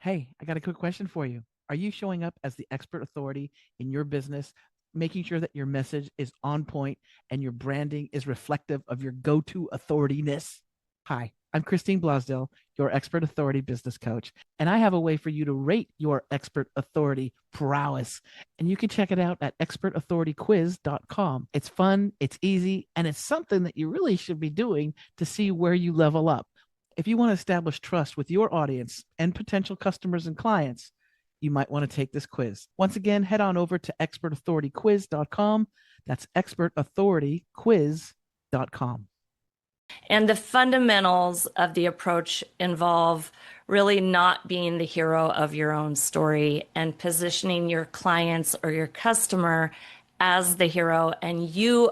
Hey, I got a quick question for you. Are you showing up as the expert authority in your business, making sure that your message is on point and your branding is reflective of your go-to authorityness? Hi, I'm Christine Blosdale, your expert authority business coach, and I have a way for you to rate your expert authority prowess. And you can check it out at expertauthorityquiz.com. It's fun, it's easy, and it's something that you really should be doing to see where you level up. If you want to establish trust with your audience and potential customers and clients, you might want to take this quiz. Once again, head on over to expertauthorityquiz.com. That's expertauthorityquiz.com. And the fundamentals of the approach involve really not being the hero of your own story and positioning your clients or your customer as the hero, and you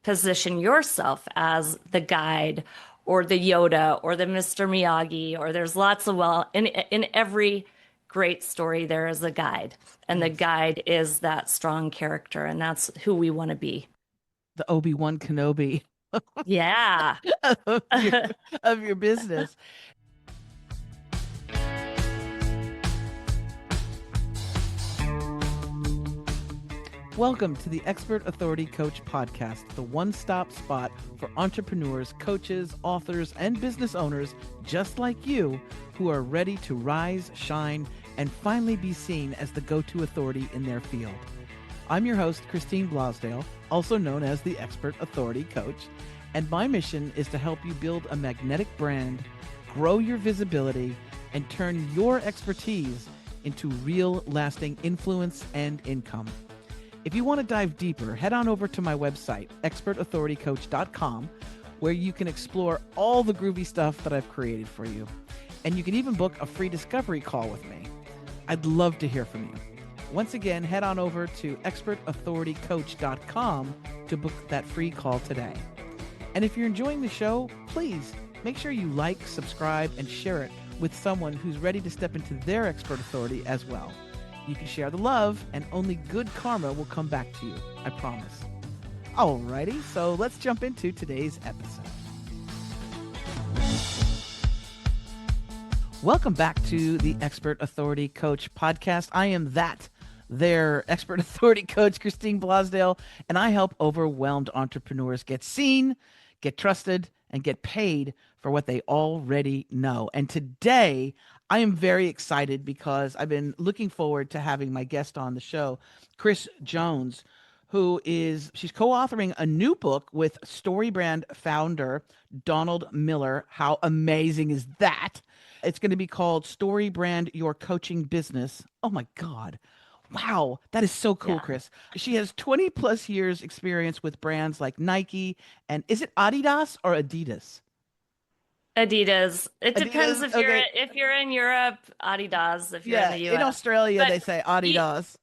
position yourself as the guide or the Yoda or the Mr. Miyagi, or there's lots of, in every great story, there is a guide, and the guide is that strong character, and that's who we want to be. The Obi-Wan Kenobi Yeah. of your business. Welcome to the Expert Authority Coach Podcast, the one-stop spot for entrepreneurs, coaches, authors, and business owners just like you who are ready to rise, shine, and finally be seen as the go-to authority in their field. I'm your host, Christine Blosdale, also known as the Expert Authority Coach, and my mission is to help you build a magnetic brand, grow your visibility, and turn your expertise into real, lasting influence and income. If you want to dive deeper, head on over to my website, expertauthoritycoach.com, where you can explore all the groovy stuff that I've created for you. And you can even book a free discovery call with me. I'd love to hear from you. Once again, head on over to expertauthoritycoach.com to book that free call today. And if you're enjoying the show, please make sure you like, subscribe, and share it with someone who's ready to step into their expert authority as well. You can share the love, and only good karma will come back to you. I promise. Alrighty, so let's jump into today's episode. Welcome back to the Expert Authority Coach Podcast. I am their Expert Authority Coach, Christine Blosdale, and I help overwhelmed entrepreneurs get seen, get trusted, and get paid for what they already know. And today, I am very excited because I've been looking forward to having my guest on the show, Kris Jones, she's co-authoring a new book with StoryBrand founder Donald Miller. How amazing is that? It's going to be called StoryBrand Your Coaching Business. Oh my God. Wow, that is so cool, yeah. Kris. She has 20 plus years experience with brands like Nike, and is it Adidas or Adidas? Adidas. It depends if okay. you're in Europe, Adidas. If you're in the US, in Australia, they say Adidas.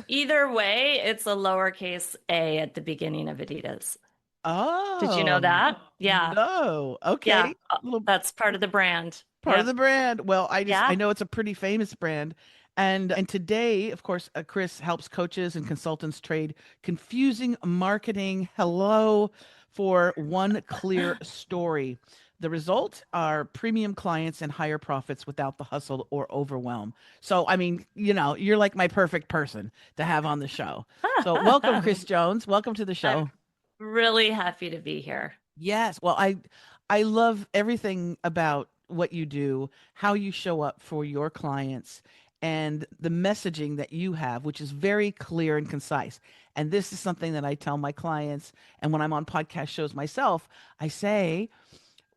Either way, it's a lowercase a at the beginning of Adidas. Oh, did you know that? Yeah. No. Okay. Yeah, that's part of the brand. Part of the brand. Well, I know it's a pretty famous brand. And today, of course, Kris helps coaches and consultants trade confusing marketing for one clear story. The result are premium clients and higher profits without the hustle or overwhelm. So, I mean, you're like my perfect person to have on the show. So welcome, Kris Jones. Welcome to the show. I'm really happy to be here. Yes. Well, I love everything about what you do, how you show up for your clients, and the messaging that you have, which is very clear and concise. And this is something that I tell my clients. And when I'm on podcast shows myself, I say,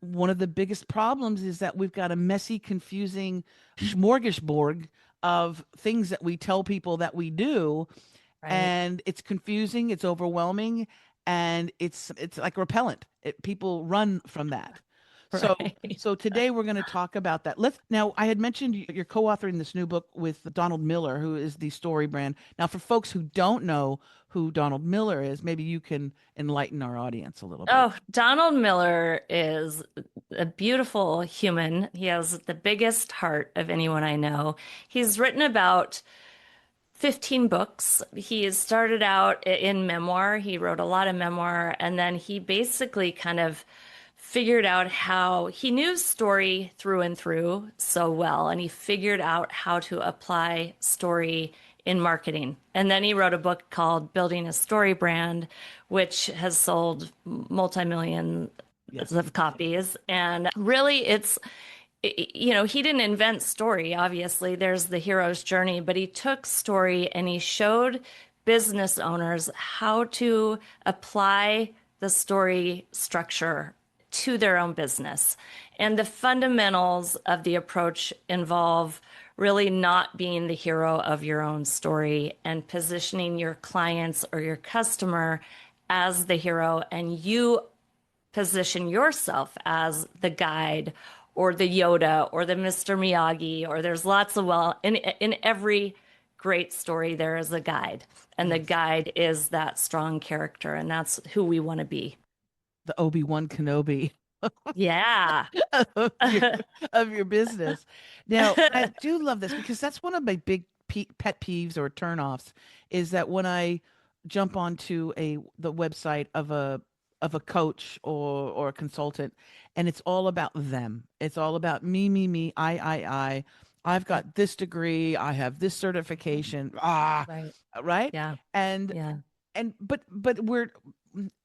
one of the biggest problems is that we've got a messy, confusing smorgasbord of things that we tell people that we do. Right. And it's confusing, it's overwhelming, and it's like repellent. People run from that. Right. So today we're going to talk about that. Now, I had mentioned you're co-authoring this new book with Donald Miller, who is the StoryBrand. Now, for folks who don't know who Donald Miller is, maybe you can enlighten our audience a little bit. Oh, Donald Miller is a beautiful human. He has the biggest heart of anyone I know. He's written about 15 books. He started out in memoir. He wrote a lot of memoir, and then he basically kind of figured out how he knew story through and through so well, and he figured out how to apply story in marketing. And then he wrote a book called Building a Story Brand, which has sold multi-millions Yes. of copies. And really, he didn't invent story, obviously. There's the hero's journey, but he took story and he showed business owners how to apply the story structure to their own business. And the fundamentals of the approach involve really not being the hero of your own story and positioning your clients or your customer as the hero, and you position yourself as the guide or the Yoda or the Mr. Miyagi, or there's lots of, well, in every great story there is a guide, and the Yes. guide is that strong character, and that's who we want to be. The Obi-Wan Kenobi Yeah. of your of your business. Now, I do love this because that's one of my big pet peeves or turnoffs is that when I jump onto the website of a coach or a consultant, and it's all about them. It's all about me, me, me, I. I've got this degree, I have this certification. Right. Right? Yeah. And Yeah. but we're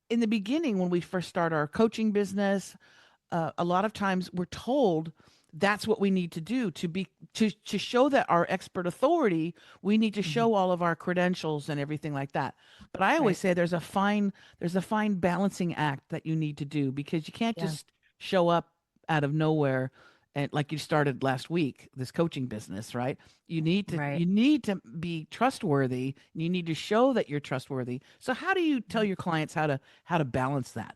in the beginning when we first start our coaching business, a lot of times we're told that's what we need to do to show that our expert authority. We need to Mhm. show all of our credentials and everything like that. But I always Right. say there's a fine balancing act that you need to do because you can't Yeah. just show up out of nowhere and like you started last week this coaching business, right? Right. You need to be trustworthy. You need to show that you're trustworthy. So how do you tell your clients how to balance that?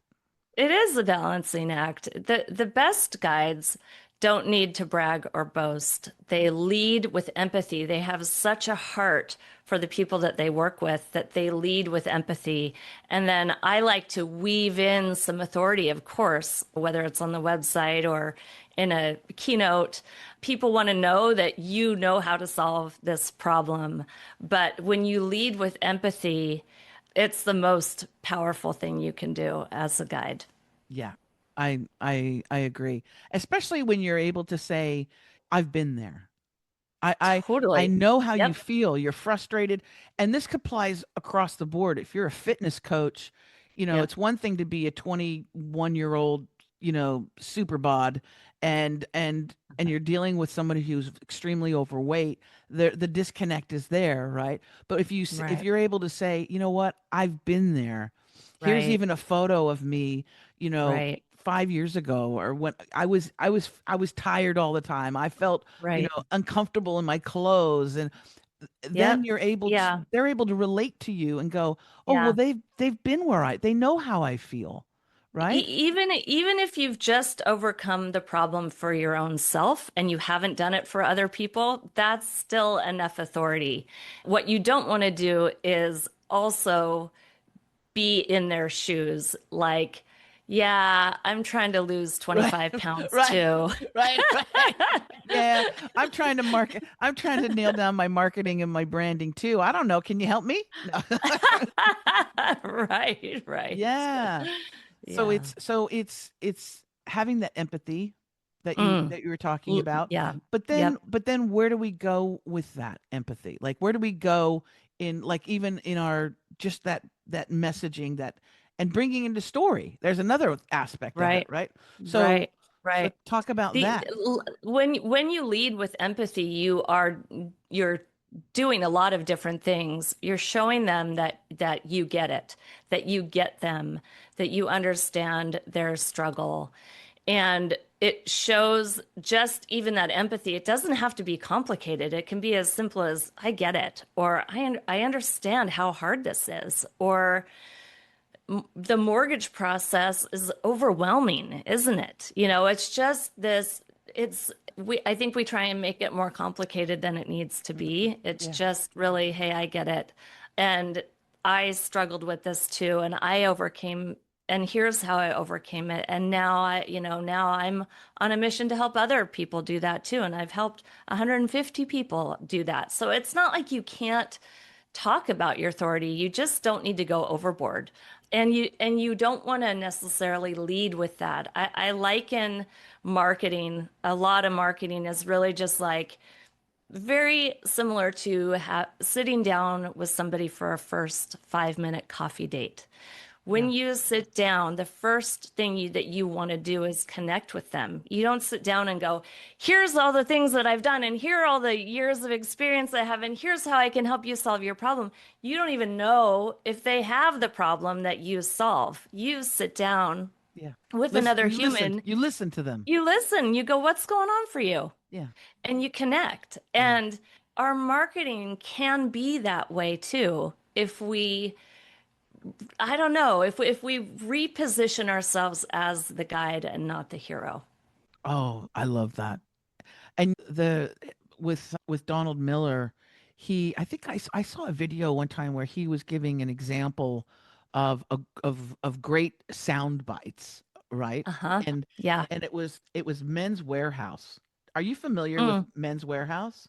It is a balancing act. The best guides don't need to brag or boast. They lead with empathy. They have such a heart for the people that they work with that they lead with empathy. And then I like to weave in some authority, of course, whether it's on the website or in a keynote. People want to know that you know how to solve this problem. But when you lead with empathy, it's the most powerful thing you can do as a guide. Yeah, I agree. Especially when you're able to say, I've been there. I Totally. know how you Yep. feel. You're frustrated. And this applies across the board. If you're a fitness coach, Yep. it's one thing to be a 21-year-old, super bod and you're dealing with somebody who's extremely overweight. The disconnect is there, right? But if Right. you're able to say, you know what, I've been there. Here's Right. even a photo of me, Right. 5 years ago, or when I was tired all the time. I felt, Right. uncomfortable in my clothes, and then Yep. Yeah. they're able to relate to you and go, oh, well, Yeah. they've been where they know how I feel, right? Even if you've just overcome the problem for your own self and you haven't done it for other people, that's still enough authority. What you don't want to do is also be in their shoes, like, yeah, I'm trying to lose Right, 25 pounds right, too. right. Yeah, I'm trying to nail down my marketing and my branding too. I don't know. Can you help me? No. Right, right. Yeah. So Yeah. it's having that empathy Mm. that you were talking about. Yeah. But Yep. then where do we go with that empathy? Like where do we go in like even in our just that messaging that and bringing into story? There's another aspect of it, Right. right? So Right. so Right. talk about that. When you lead with empathy, you're doing a lot of different things. You're showing them that you get it, that you get them, that you understand their struggle. And it shows just even that empathy. It doesn't have to be complicated. It can be as simple as I get it, or I understand how hard this is, or the mortgage process is overwhelming, isn't it? It's just this, I think we try and make it more complicated than it needs to be. It's Yeah. just really, hey, I get it. And I struggled with this too, and I overcame, and here's how I overcame it. And now I'm on a mission to help other people do that too. And I've helped 150 people do that. So it's not like you can't talk about your authority. You just don't need to go overboard. And you don't want to necessarily lead with that. I liken marketing, a lot of marketing is really just like very similar to sitting down with somebody for a first 5-minute coffee date. When Yeah. you sit down, the first thing that you want to do is connect with them. You don't sit down and go, here's all the things that I've done, and here are all the years of experience I have, and here's how I can help you solve your problem. You don't even know if they have the problem that you solve. You sit down Yeah. with Listen, another human, you listen to them. you listen, you go, what's going on for you? Yeah. And you connect. Yeah. And our marketing can be that way too. If we, I don't know, if we reposition ourselves as the guide and not the hero. Oh, I love that. And the with Donald Miller, I think I saw a video one time where he was giving an example of great sound bites, right? Uh-huh. And Yeah. it was Men's Warehouse. Are you familiar with Mm. Men's Warehouse?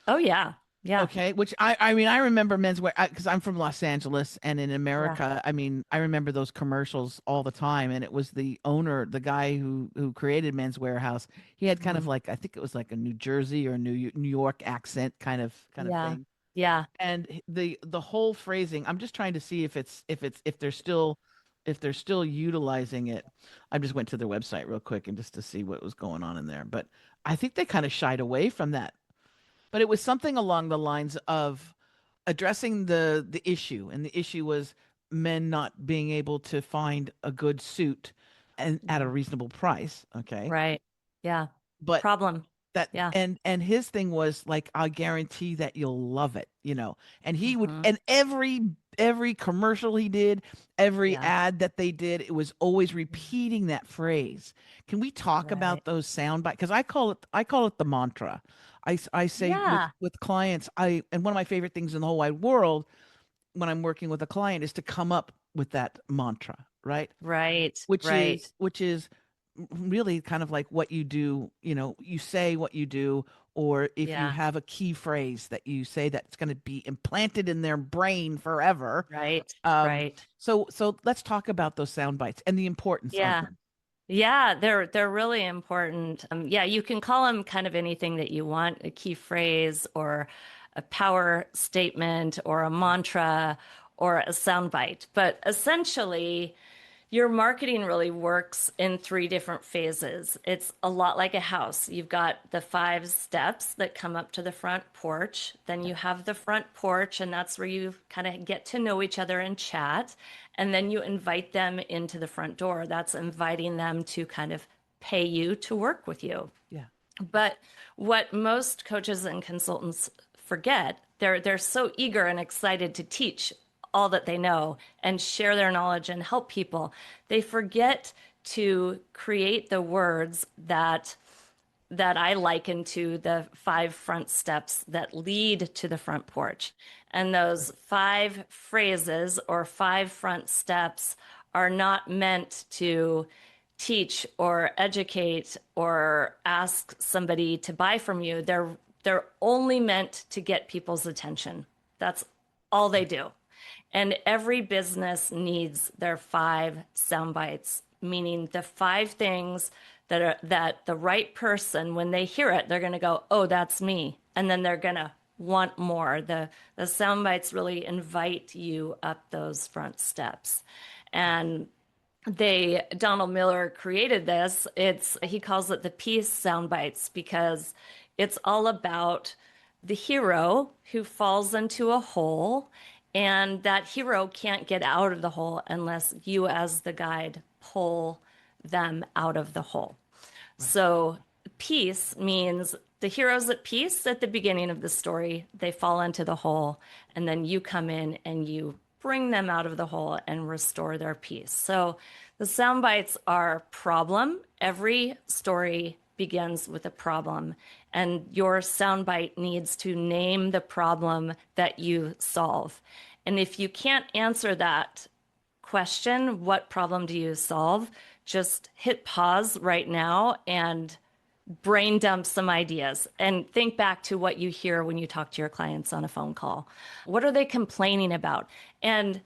Oh yeah. Yeah. Okay, which I mean I remember menswear because I'm from Los Angeles and in Yeah. America, I mean I remember those commercials all the time, and it was the owner, the guy who created Men's Warehouse. He had kind Mm. of like, I think it was like a New Jersey or New York accent kind of Yeah. thing. Yeah. And the whole phrasing, I'm just trying to see if they're still utilizing it. I just went to their website real quick and just to see what was going on in there, but I think they kind of shied away from that, but it was something along the lines of addressing the issue, and the issue was men not being able to find a good suit and at a Mhm. reasonable price. Okay, Right. Yeah. but Problem. that Yeah. and his thing was like, I guarantee that you'll love it, and he would, Hmm. and every commercial he did, every Yeah. ad that they did, it was always repeating that phrase. Can we talk Right. about those sound bites? Because I call it the mantra. I say Yeah. with clients, and one of my favorite things in the whole wide world when I'm working with a client is to come up with that mantra, right? Right. which Right. is which is really kind of like what you do, you say what you do, or if you Yeah. have a key phrase that you say that's going to be implanted in their brain forever. Right. um Right. so let's talk about those sound bites and the importance of Yeah. them. Yeah, they're really important. Yeah, you can call them kind of anything that you want, a key phrase or a power statement or a mantra or a soundbite. But essentially, your marketing really works in three different phases. It's a lot like a house. You've got the 5 steps that come up to the front porch. Then Yeah. you have the front porch, and that's where you kind of get to know each other and chat. And then you invite them into the front door. That's inviting them to kind of pay you to work with you. Yeah. But what most coaches and consultants forget, they're so eager and excited to teach all that they know and share their knowledge and help people. They forget to create the words that I liken to the 5 front steps that lead to the front porch. And those 5 phrases or 5 front steps are not meant to teach or educate or ask somebody to buy from you. They're only meant to get people's attention. That's all they do. And every business needs their 5 sound bites, meaning the 5 things that the right person, when they hear it, they're going to go, "Oh, that's me," and then they're going to want more. The sound bites really invite you up those front steps, and Donald Miller created this. He calls it the peace sound bites because it's all about the hero who falls into a hole, and that hero can't get out of the hole unless you, as the guide, pull them out of the hole. Right. So, peace means the hero's at peace at the beginning of the story. They fall into the hole, and then you come in and you bring them out of the hole and restore their peace. So, the sound bites are problem. Every story begins with a problem, and your soundbite needs to name the problem that you solve. And if you can't answer that question, what problem do you solve? Just hit pause right now and brain dump some ideas and think back to what you hear when you talk to your clients on a phone call. What are they complaining about? And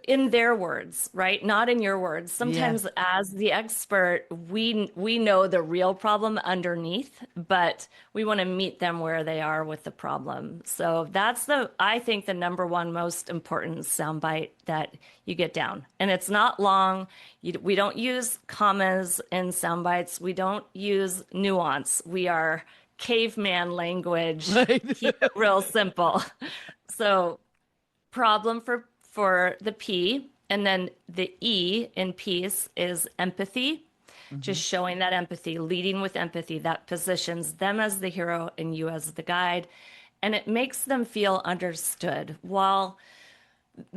in their words, right? Not in your words. Yeah. Sometimes as the expert, we know the real problem underneath, but we want to meet them where they are with the problem. So that's I think the number one most important soundbite that you get down. And it's not long. We don't use commas in soundbites. We don't use nuance. We are caveman language. Right. Keep it real simple. So problem for the P, and then the E in peace is empathy, Hmm. just showing that empathy, leading with empathy that positions them as the hero and you as the guide, and it makes them feel understood. While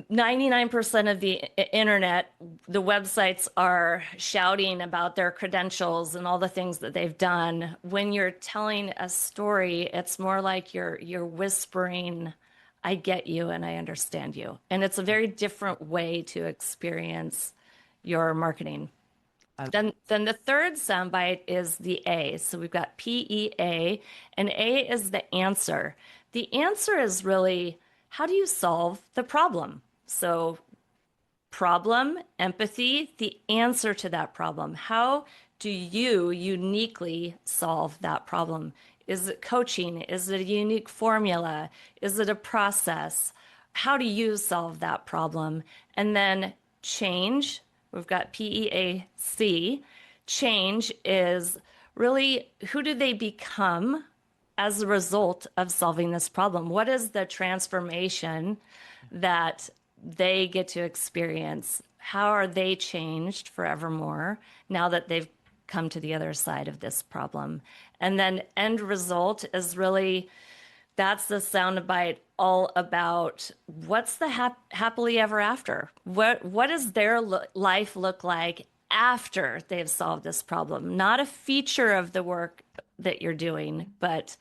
99% of the internet, the websites are shouting about their credentials and all the things that they've done. When you're telling a story, it's more like you're whispering, I get you and I understand you. And it's a very different way to experience your marketing. I, Then the third soundbite is the A. So we've got PEA, and A is the answer. The answer is really, how do you solve the problem? So problem, empathy, the answer to that problem. How do you uniquely solve that problem? Is it coaching? Is it a unique formula? Is it a process? How do you solve that problem? And then change, we've got PEAC. Change is really, who do they become as a result of solving this problem? What is the transformation that they get to experience? How are they changed forevermore now that they've come to the other side of this problem? And then end result is really, that's the soundbite all about what's the happily ever after? What does their life look like after they've solved this problem? Not a feature of the work that you're doing, but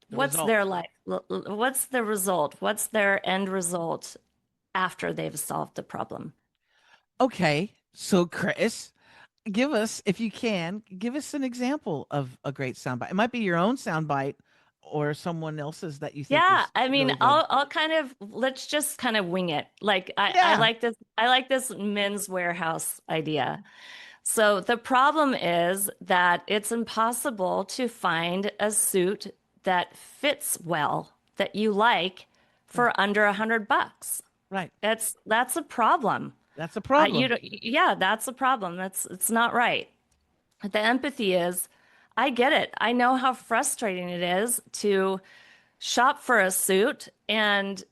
the what's result. their life? What's the result? What's their end result after they've solved the problem? Okay. So, Kris, give us, if you can, give us an example of a great soundbite. It might be your own soundbite or someone else's that you think Yeah, is I mean, really good. I'll kind of let's just kind of wing it. Like Yeah. I like this men's warehouse idea. So the problem is that it's impossible to find a suit that fits well that you like Right. for under $100. Right. That's a problem. That's a You problem. know, yeah, that's a problem. It's not right. The empathy is, I get it. I know how frustrating it is to shop for a suit and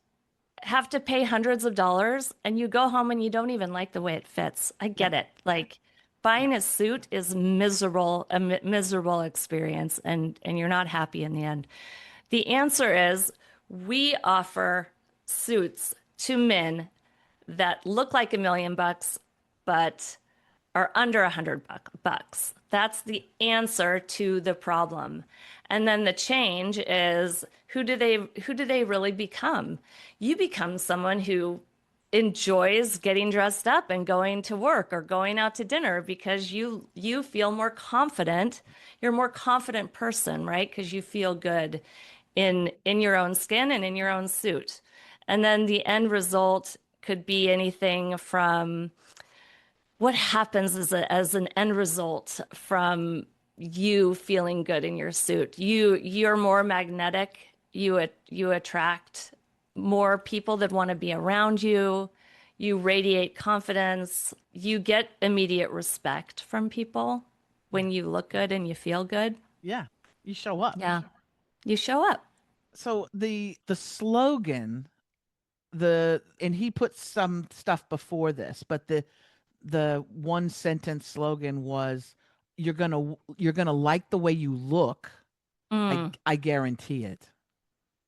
have to pay hundreds of dollars and you go home and you don't even like the way it fits. I Yeah. get it. Like Yeah. buying a suit is miserable, miserable experience and you're not happy in the end. The answer is we offer suits to men that look like $1 million, but are under $100. That's the answer to the problem. And then the change is who do they really become? You become someone who enjoys getting dressed up and going to work or going out to dinner because you feel more confident. You're a more confident person, right? Because you feel good in your own skin and in your own suit. And then the end result could be anything from what happens as an end result from you feeling good in your suit. You're more magnetic. You attract more people that want to be around you. You radiate confidence. You get immediate respect from people Yeah. when you look good and you feel good. Yeah. You show up. Yeah, you show up. So the slogan, the and he put some stuff before this, but the one sentence slogan was you're gonna like the way you look. Mm, I guarantee it.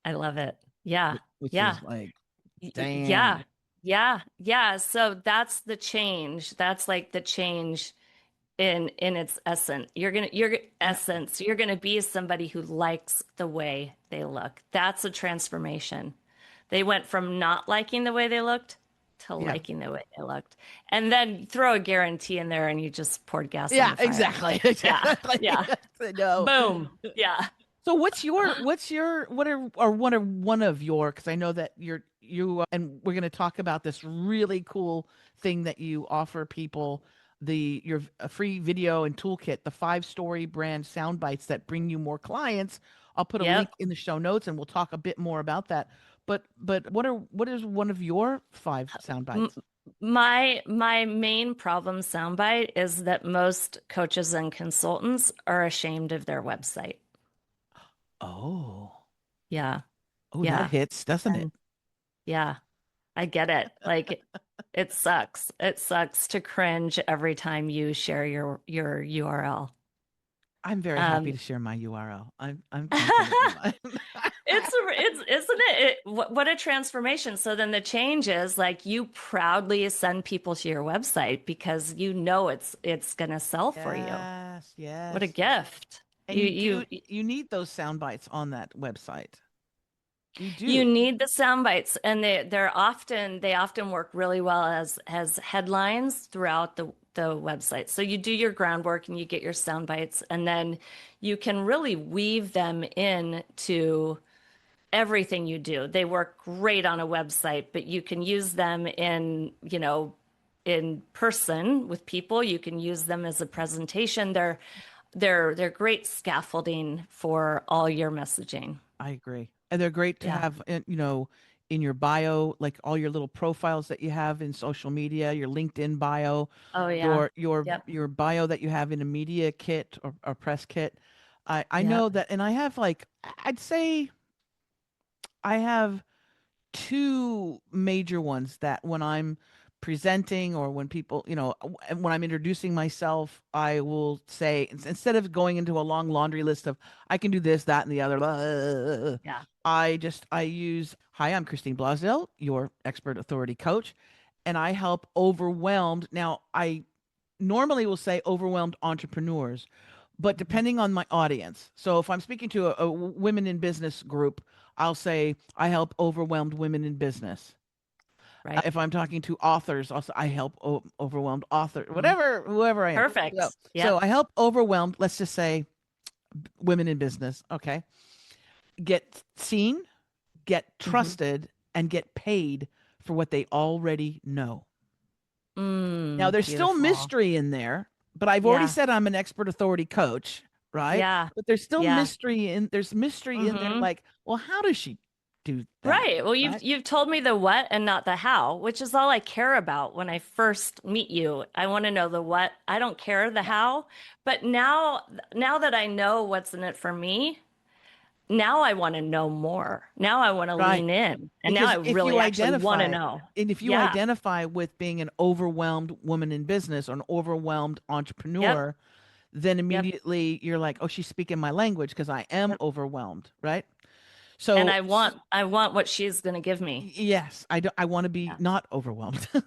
I love it. Yeah, Which yeah. is like, Yeah, damn. yeah. So that's the change. That's like the change in its essence. Yeah. You're gonna be somebody who likes the way they look. That's a transformation. They went from not liking the way they looked to Yeah. liking the way they looked. And then throw a guarantee in there and you just poured gas on Yeah, the fire. exactly. Yeah, Exactly. yeah. No. Boom. Yeah. So what are or one of your, because I know that and we're going to talk about this really cool thing that you offer people, your a free video and toolkit, the 5 story brand sound bites that bring you more clients. I'll put a link Yep. in the show notes and we'll talk a bit more about that. But what is one of your 5 sound M- bites? my main problem soundbite is that most coaches and consultants are ashamed of their website. Oh, Yeah. oh, that Yeah. hits, doesn't it? And yeah, I get it. Like it sucks. It sucks to cringe every time you share your URL. I'm very happy Um, to share my URL. I'm confident in mine. it's isn't it, what a transformation. So then the change is like you proudly send people to your website because you know it's gonna sell for you. Yes, What a yes. gift. And You you need those sound bites on that website. You you do. need the sound bites, and they often work really well as headlines throughout the website. So you do your groundwork and you get your sound bites, and then you can really weave them into everything you do. They work great on a website, but you can use them in person with people. You can use them as a presentation. They're great scaffolding for all your messaging. I agree. And they're great to Yeah. have in your bio, like all your little profiles that you have in social media, your LinkedIn bio, Oh yeah. Yep. your bio that you have in a media kit or press kit. I know Yep. that, and I have like I'd say I have 2 major ones that when I'm presenting or when people, when I'm introducing myself, I will say, instead of going into a long laundry list of I can do this, that, and the other, Yeah. I use, hi, I'm Christine Blosdale, your expert authority coach, and I help overwhelmed. Now, I normally will say overwhelmed entrepreneurs, but Mhm. depending on my audience. So if I'm speaking to a women in business group, I'll say I help overwhelmed women in business. Right. If I'm talking to authors, also I help overwhelmed author, Mhm. whatever, whoever I am. So, Perfect. so Yep. I help overwhelmed, let's just say women in business, okay, get seen, get Hmm. trusted, and get paid for what they already know. Now, there's still Beautiful. mystery in there, but I've already Yeah. said I'm an expert authority coach, right? Yeah. But Yeah. there's mystery in there Hmm. like, well, how does she do that? Right. Well, you've Right? you've told me the what and not the how, which is all I care about when I first meet you. I want to know the what. I don't care the how. But now that I know what's in it for me, now I want to know more. Now I want to Right. lean in. And now I Because really actually want to know. if you Yeah. identify with being an overwhelmed woman in business or an overwhelmed Yep. entrepreneur, then Yep. immediately you're like, oh, she's speaking my language because I am Yep. overwhelmed, right? And So, I want what she's going to give me. yes, I want to be Yeah. not overwhelmed, Well,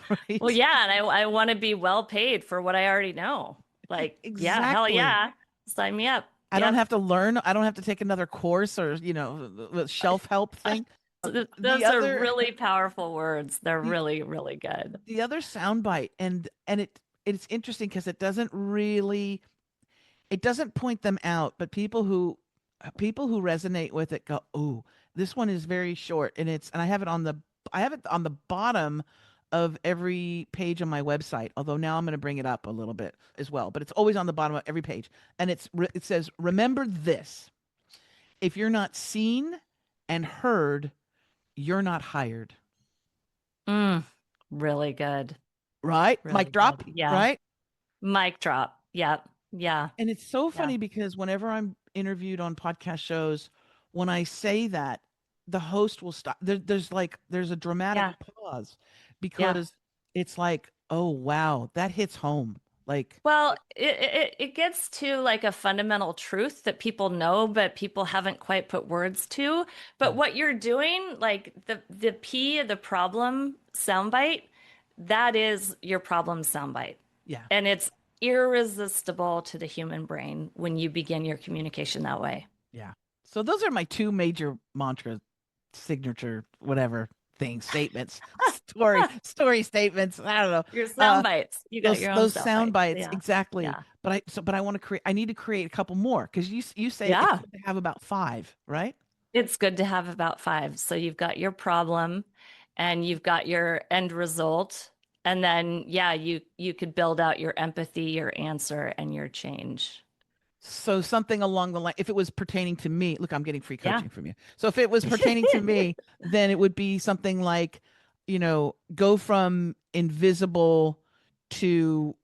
right? yeah, and I want to be well paid for what I already know. Like, yeah, hell Exactly. yeah. Sign me up. I don't Yep. have to learn. I don't have to take another course or, the shelf help thing. The Those are other really powerful words. They're the really, really good. the other soundbite, and it's interesting because it doesn't point them out, but people who resonate with it go, "Oh, this one is very short," and I have it on the bottom of every page on my website. Although now I'm going to bring it up a little bit as well, but it's always on the bottom of every page, and it says, "Remember this: if you're not seen and heard, you're not hired." Mm, really good. Right? Mic Really drop. good. Yeah. Right? Mic drop. Yep. Yeah. And it's so Yeah. funny because whenever I'm interviewed on podcast shows, when I say that, the host will stop. There's a dramatic Yeah. pause Yeah. because it's like, oh wow, that hits home. Like, Well, it gets to like a fundamental truth that people know, but people haven't quite put words to. But mm, what you're doing, like the P, the problem soundbite, that is your problem soundbite. yeah, And it's irresistible to the human brain when you begin your communication that way. yeah. So those are my 2 major mantra signature whatever things, statements, story statements. I don't know. Your Uh, sound bites. You got those your own those sound sound bites. bites Yeah. exactly. Yeah. But I want to create. I need to create a couple more because you say it's Yeah. good to have about five, right? It's good to have about five. So you've got your problem and you've got your end result. And then yeah, you could build out your empathy, your answer, and your change. So something along the line, if it was pertaining to me, look, I'm getting free Yeah. coaching from you. So if it was pertaining to me, then it would be something like, go from invisible to,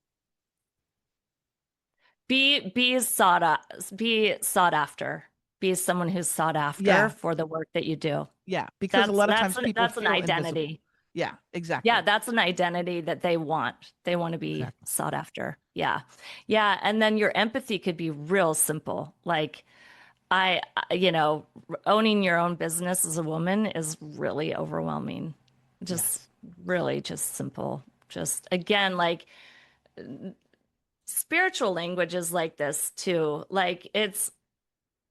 Be sought after. Be someone who's sought after yeah, for the work that you do. yeah, because a That's lot of that's times an, people that's an feel invisible. identity. Yeah, Yeah, exactly. that's an identity that they want. They want to be Exactly. sought after. Yeah. Yeah. And then your empathy could be real simple. Like, you know, owning your own business as a woman is really overwhelming. Just Yes. really just simple. Just again, like spiritual language is like this too. Like, it's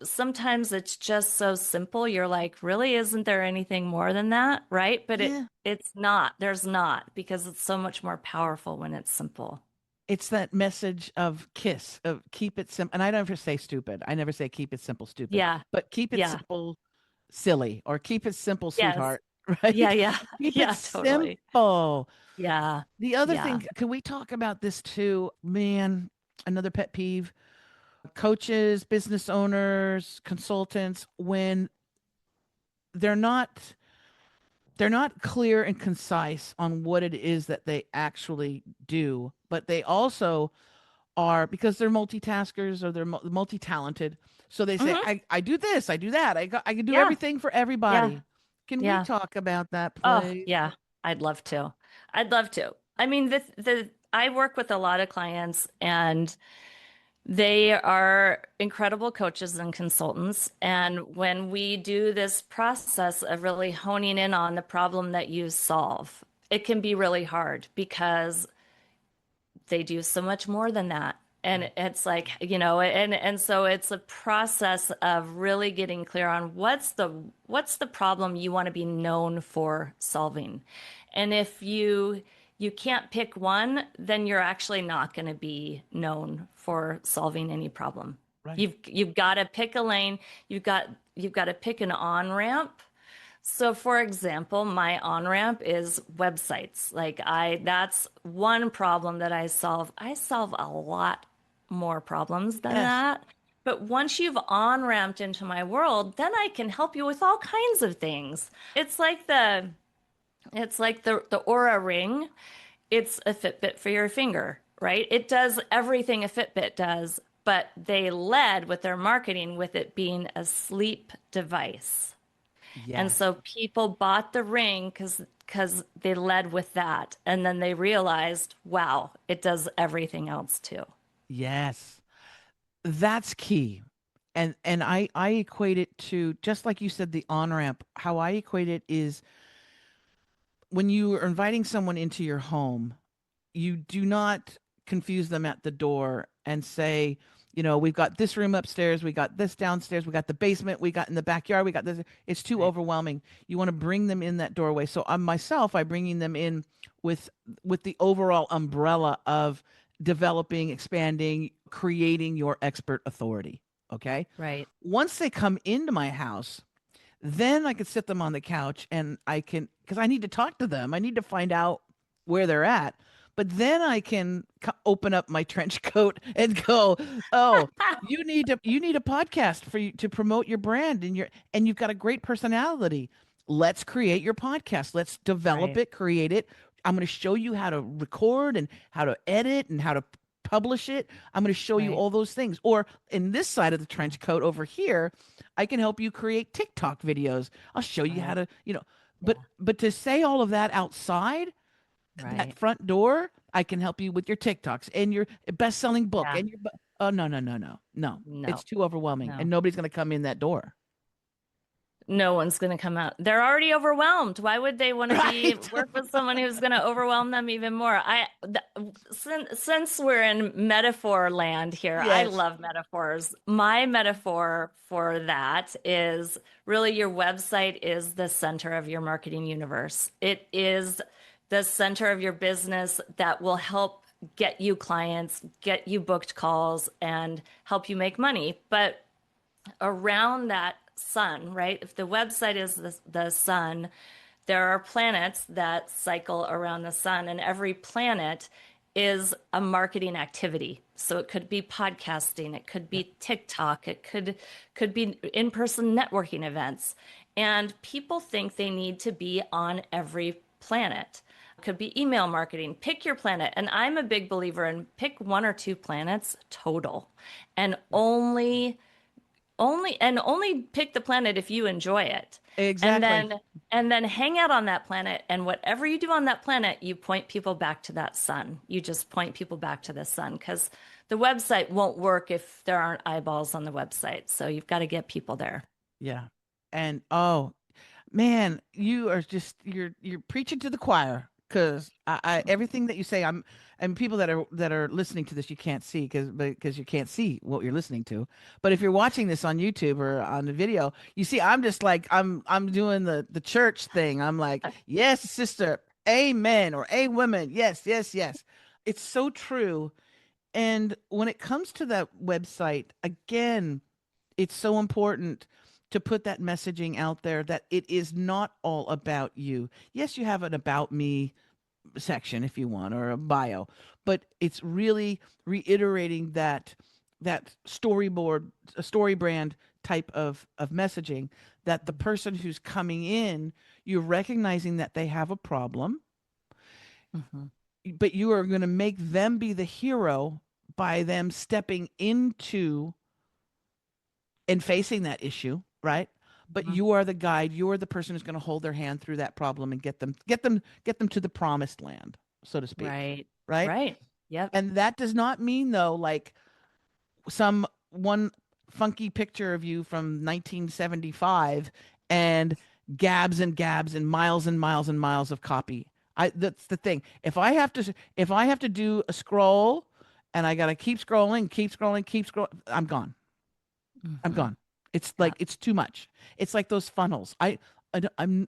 sometimes it's just so simple. You're like, really, isn't there anything more than that? Right? But Yeah. it's not. There's not because it's so much more powerful when it's simple. It's that message of KISS, of keep it simple. And I never say stupid. I never say keep it simple, stupid, Yeah. but keep it Yeah. simple, silly, or keep it simple, Yes. sweetheart, Yeah, right? yeah. Keep it Yeah, totally. simple. Yeah. The other Yeah. thing, can we talk about this too? Man, another pet peeve. Coaches, business owners, consultants, when they're not they're not clear and concise on what it is that they actually do, but they also are, because they're multitaskers or they're multi-talented. So they say, Hmm. I do this, I do that. I can do Yeah. everything for Yeah. everybody. Can we Yeah. talk about that, Oh, please? yeah. I'd love to. I'd love to. I mean, the I work with a lot of clients and they are incredible coaches and consultants. And when we do this process of really honing in on the problem that you solve, it can be really hard because they do so much more than that. And Right. it's like, you know, and so it's a process of really getting clear on what's the problem you want to be known for solving. And if you can't pick one, then you're actually not going to be known for solving any problem. Right. You've got to pick a lane. You've got to pick an on-ramp. So for example, my on-ramp is websites. That's one problem that I solve. I solve a lot more problems than Yes. that. But once you've on-ramped into my world, then I can help you with all kinds of things. It's like the Aura ring. It's a Fitbit for your finger, right? It does everything a Fitbit does, but they led with their marketing with it being a sleep device. And Yes. so people bought the ring because they led with that. And then they realized, wow, it does everything else too. Yes. That's key. And I equate it to, just like you said, the on-ramp. How I equate it is, when you are inviting someone into your home, you do not confuse them at the door and say, we've got this room upstairs, we got this downstairs, we got the basement, we got in the backyard, we got this. It's too Right. overwhelming. You want to bring them in that doorway. So I'm bringing them in with the overall umbrella of developing, expanding, creating your expert authority. Okay. Right. Once they come into my house, then I could sit them on the couch and because I need to talk to them. I need to find out where they're at. But then I can open up my trench coat and go, "Oh, you need a podcast for you to promote your brand, and you've got a great personality. Let's create your podcast. Let's develop Right. it, create it. I'm going to show you how to record and how to edit and how to publish it. I'm going to show you Right. all those things." Or in this side of the trench coat over here, I can help you create TikTok videos. I'll show you how Right. to, but Yeah. to say all of that outside that Right. front door, I can help you with your TikToks and your best-selling book Yeah. and oh, no, no, no, no, no. It's No. too overwhelming and No. nobody's going to come in that door. no one's going to come out. They're already overwhelmed. Why would they want to be Right. work with someone who's going to overwhelm them even more? Since we're in metaphor land here, I Yes. love metaphors. My metaphor for that is really your website is the center of your marketing universe. It is the center of your business that will help get you clients, get you booked calls, and help you make money. But around that sun, right? If the website is the sun, there are planets that cycle around the sun, and every planet is a marketing activity. So it could be podcasting, it could Yeah. be TikTok, it could be in-person networking events. And people think they need to be on every planet. It could be email marketing. Pick your planet. And I'm a big believer in pick one or two planets total and only pick the planet if you enjoy it. And Exactly. then hang out on that planet, and whatever you do on that planet, you point people back to that sun. You just point people back to the sun because the website won't work if there aren't eyeballs on the website. So you've got to get people there. Yeah. And oh, man, you are just you're preaching to the choir because I everything that you say, I'm and people that are listening to this, you can't see because you can't see what you're listening to. But if you're watching this on YouTube or on the video, you see I'm just like I'm doing the church thing. I'm like, yes, sister, amen, or a woman, yes, yes, yes. It's so true. And when it comes to that website, again, it's so important to put that messaging out there that it is not all about you. Yes, you have an about me section if you want or a bio, but it's really reiterating that storyboard, a story brand type of messaging that the person who's coming in, you're recognizing that they have a problem, Mhm. but you are going to make them be the hero by them stepping into and facing that issue, right? But Mhm. you are the guide. You are the person who's going to hold their hand through that problem and get them to the promised land, so to speak, Right. right? Right. Yep. And that does not mean though like some one funky picture of you from 1975 and gabs and gabs and miles and miles of copy. That's the thing. If I have to do a scroll and I got to keep scrolling, keep scrolling, I'm gone. I'm Mhm. gone. It's like Yep. it's too much. It's like those funnels. I am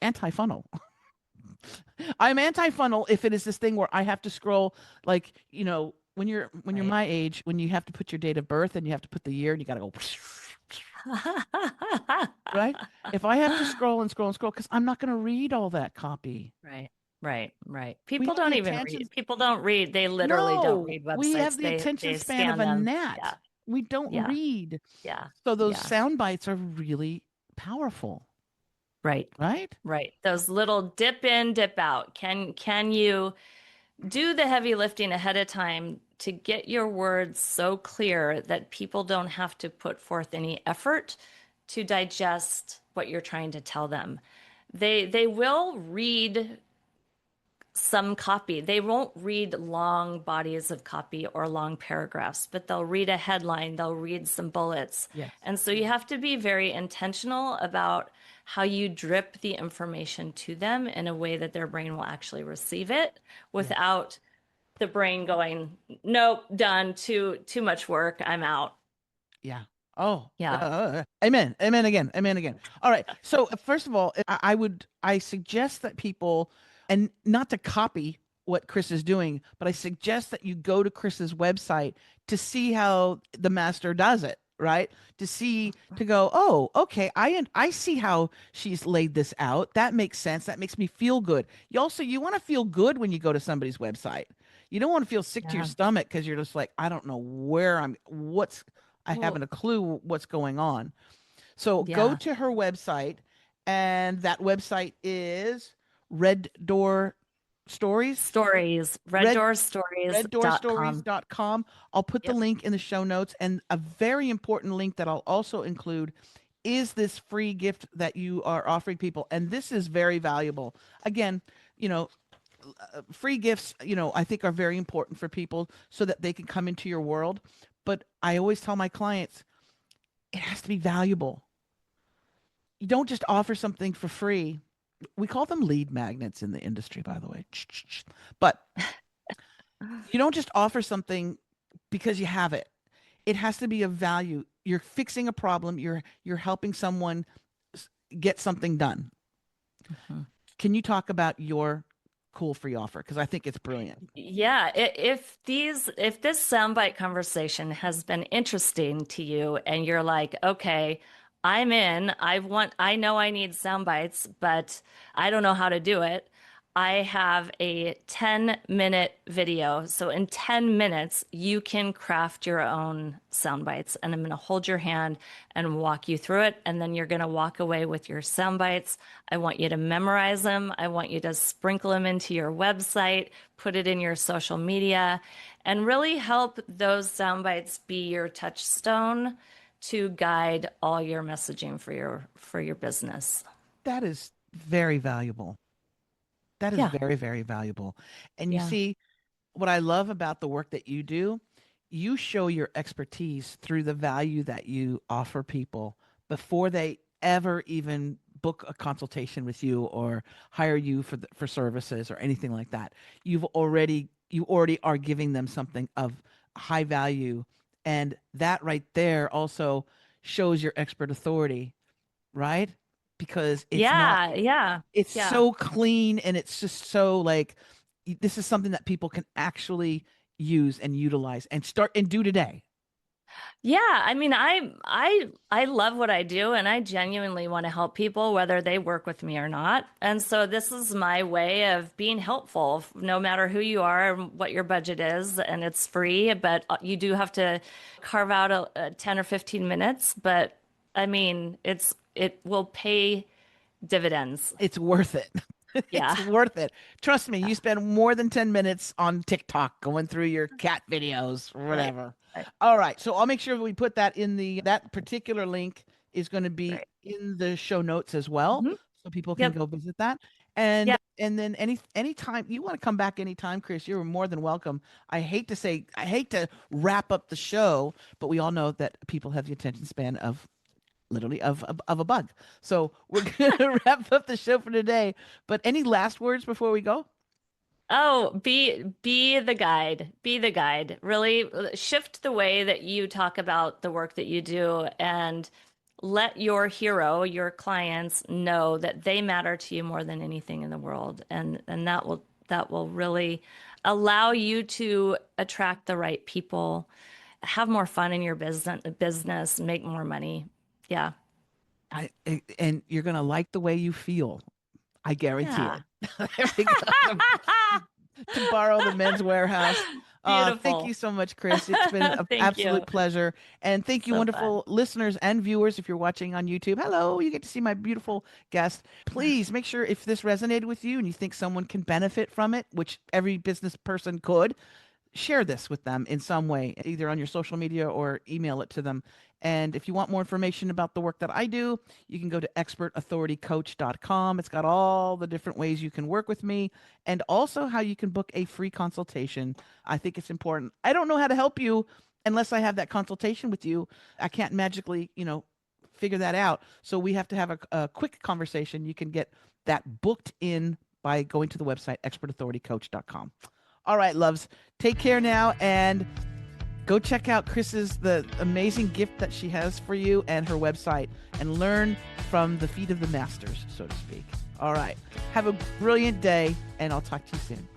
anti-funnel. I'm anti-funnel if it is this thing where I have to scroll like, when you're Right. my age, when you have to put your date of birth and you have to put the year and you got to go right? If I have to scroll and scroll and scroll cuz I'm not going to read all that copy. Right, right, right. We People have the don't even attention read. People don't read. They literally don't No, read we websites. have the They attention span of scan a them. Yeah, gnat. We don't yeah, read. yeah, So those yeah. sound bites are really powerful, Right, right? right. Those little dip in, dip out. Can you do the heavy lifting ahead of time to get your words so clear that people don't have to put forth any effort to digest what you're trying to tell them? They will read some copy. They won't read long bodies of copy or long paragraphs, but they'll read a headline, they'll read some bullets. Yes. And so you have to be very intentional about how you drip the information to them in a way that their brain will actually receive it Yes. without the brain going, nope, done, too much work, I'm out. Yeah. Oh, Yeah. amen. Amen again. Amen again. All right. So first of all, I suggest that people, and not to copy what Kris is doing, but I suggest that you go to Kris's website to see how the master does it, right? To go, oh, okay, I see how she's laid this out. That makes sense. That makes me feel good. You want to feel good when you go to somebody's website. You don't want to feel sick to your Yeah. stomach because you're just like, I don't know I Well, haven't a clue what's going on. So go yeah. to her website, and that website is Red Door Stories, Stories, Red reddoorstories.com. reddoorstories.com. I'll put the Yep. link in the show notes, and a very important link that I'll also include is this free gift that you are offering people, and this is very valuable. Again, you know, free gifts, I think are very important for people so that they can come into your world. But I always tell my clients, it has to be valuable. You don't just offer something for free. We call them lead magnets in the industry, by the way. But you don't just offer something because you have it. It has to be of value. You're fixing a problem. You're helping someone get something done. Mhm. Can you talk about your cool free offer? Because I think it's brilliant. Yeah, if this soundbite conversation has been interesting to you and you're like, okay, I'm in. I know I need soundbites, but I don't know how to do it. I have a 10-minute video. So in 10 minutes, you can craft your own sound bites. And I'm going to hold your hand and walk you through it. And then you're going to walk away with your sound bites. I want you to memorize them. I want you to sprinkle them into your website, put it in your social media, and really help those sound bites be your touchstone to guide all your messaging for your business. That is very valuable. That is Yeah. very, very valuable. And you Yeah. see, what I love about the work that you do, you show your expertise through the value that you offer people before they ever even book a consultation with you or hire you for services or anything like that. You already are giving them something of high value, and that right there also shows your expert authority, right? Because Yeah. Yeah. it's Yeah. so clean and it's just so like this is something that people can actually use and utilize and start and do today. Yeah, I mean, I love what I do and I genuinely want to help people whether they work with me or not. And so this is my way of being helpful no matter who you are and what your budget is, and it's free, but you do have to carve out a 10 or 15 minutes, but I mean, it will pay dividends. It's worth it. It's Yeah. worth it. Trust me, you spend more than 10 minutes on TikTok going through your cat videos or Right. whatever. Right. All right. So I'll make sure we put that in that particular link is going to be Great. in the show notes as well. Mhm. So people can Yep. go visit that. And Yep. and then anytime you want to come back anytime, Kris, you're more than welcome. I hate to wrap up the show, but we all know that people have the attention span of literally of a bug. So we're gonna wrap up the show for today. But any last words before we go? Oh, be the guide. Be the guide. Really shift the way that you talk about the work that you do and let your hero, your clients know that they matter to you more than anything in the world. And that will really allow you to attract the right people, have more fun in your business, make more money. Yeah. And you're gonna like the way you feel. I guarantee Yeah. it. There we go. To borrow the men's warehouse. Thank you Beautiful. so much, Kris. It's been an Thank you. absolute pleasure. And thank you, So fun. wonderful listeners and viewers. If you're watching on YouTube, hello, you get to see my beautiful guest. Please make sure if this resonated with you and you think someone can benefit from it, which every business person could, share this with them in some way, either on your social media or email it to them. And if you want more information about the work that I do, you can go to expertauthoritycoach.com. It's got all the different ways you can work with me and also how you can book a free consultation. I think it's important. I don't know how to help you unless I have that consultation with you. I can't magically, figure that out. So we have to have a quick conversation. You can get that booked in by going to the website expertauthoritycoach.com. All right, loves. Take care now and go check out the amazing gift that she has for you and her website and learn from the feet of the masters, so to speak. All right. Have a brilliant day and I'll talk to you soon.